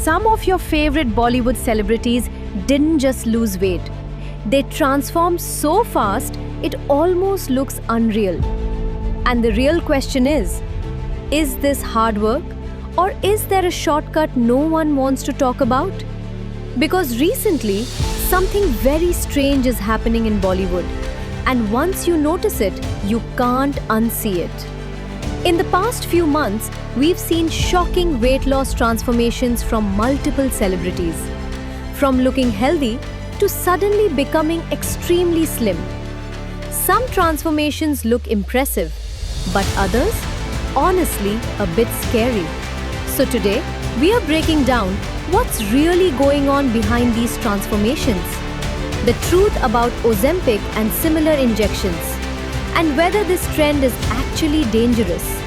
Some of your favorite Bollywood celebrities didn't just lose weight. They transformed so fast, it almost looks unreal. And the real question is this hard work? Or is there a shortcut no one wants to talk about? Because recently, something very strange is happening in Bollywood. And once you notice it, you can't unsee it. In the past few months, we've seen shocking weight loss transformations from multiple celebrities. From looking healthy to suddenly becoming extremely slim. Some transformations look impressive, but others, honestly, a bit scary. So today, we are breaking down what's really going on behind these transformations, the truth about Ozempic and similar injections, and whether this trend is actually dangerous.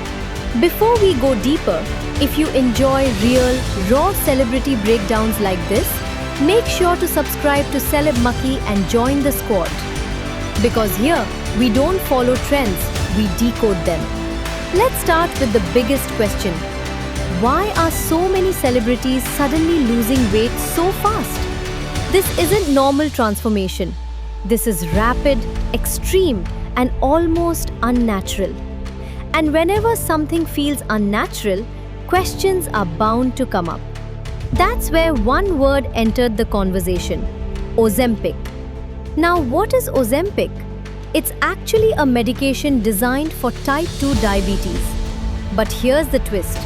Before we go deeper, if you enjoy real, raw celebrity breakdowns like this, make sure to subscribe to Celeb Maki and join the squad. Because here, we don't follow trends, we decode them. Let's start with the biggest question. Why are so many celebrities suddenly losing weight so fast? This isn't normal transformation. This is rapid, extreme, and almost unnatural. And whenever something feels unnatural, questions are bound to come up. That's where one word entered the conversation: Ozempic. Now, what is Ozempic? It's actually a medication designed for type 2 diabetes. But here's the twist.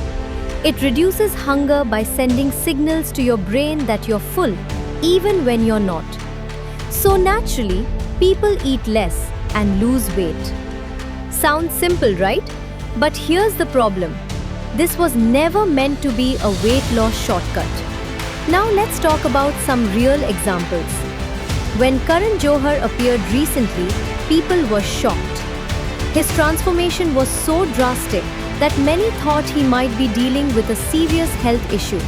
It reduces hunger by sending signals to your brain that you're full, even when you're not. So naturally, people eat less and lose weight. Sounds simple, right? But here's the problem. This was never meant to be a weight loss shortcut. Now let's talk about some real examples. When Karan Johar appeared recently, people were shocked. His transformation was so drastic that many thought he might be dealing with a serious health issue.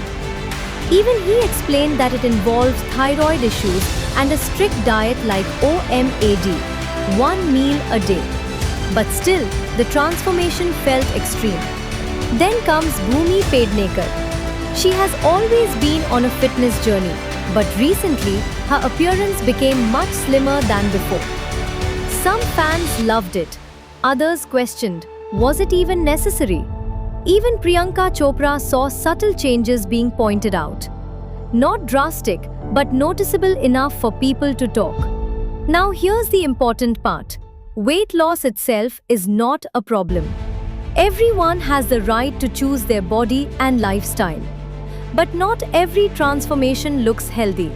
Even he explained that it involves thyroid issues and a strict diet like OMAD, one meal a day. But still, the transformation felt extreme. Then comes Bhumi Pednekar. She has always been on a fitness journey, but recently, her appearance became much slimmer than before. Some fans loved it. Others questioned, was it even necessary? Even Priyanka Chopra saw subtle changes being pointed out. Not drastic, but noticeable enough for people to talk. Now here's the important part. Weight loss itself is not a problem. Everyone has the right to choose their body and lifestyle. But not every transformation looks healthy.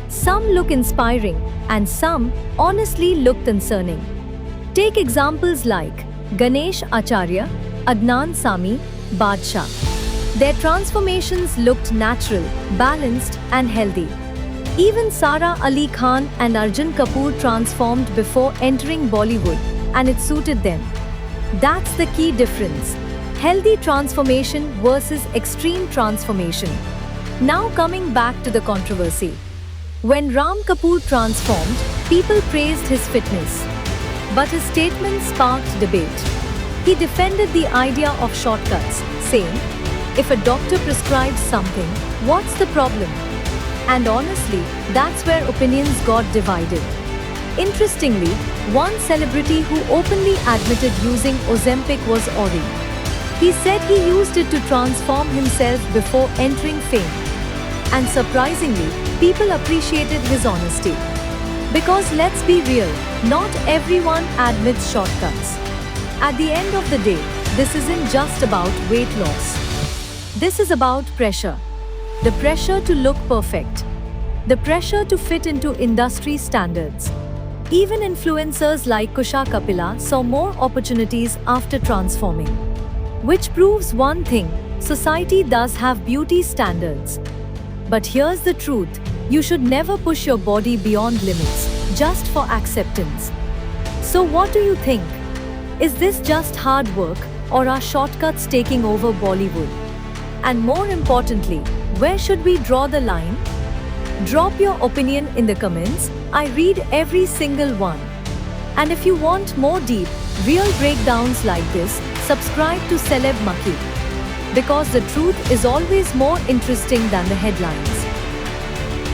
Some look inspiring, and some honestly look concerning. Take examples like Ganesh Acharya, Adnan Sami, Badshah. Their transformations looked natural, balanced, and healthy. Even Sara Ali Khan and Arjun Kapoor transformed before entering Bollywood, and it suited them. That's the key difference. Healthy transformation versus extreme transformation. Now coming back to the controversy. When Ram Kapoor transformed, people praised his fitness. But his statement sparked debate. He defended the idea of shortcuts, saying, if a doctor prescribes something, what's the problem? And honestly, that's where opinions got divided. Interestingly, one celebrity who openly admitted using Ozempic was Ori. He said he used it to transform himself before entering fame. And surprisingly, people appreciated his honesty. Because let's be real, not everyone admits shortcuts. At the end of the day, this isn't just about weight loss. This is about pressure. The pressure to look perfect. The pressure to fit into industry standards. Even influencers like Kusha Kapila saw more opportunities after transforming. Which proves one thing, society does have beauty standards. But here's the truth, you should never push your body beyond limits, just for acceptance. So what do you think? Is this just hard work, or are shortcuts taking over Bollywood? And more importantly, where should we draw the line? Drop your opinion in the comments, I read every single one. And if you want more deep, real breakdowns like this, subscribe to Celeb Maki. Because the truth is always more interesting than the headlines.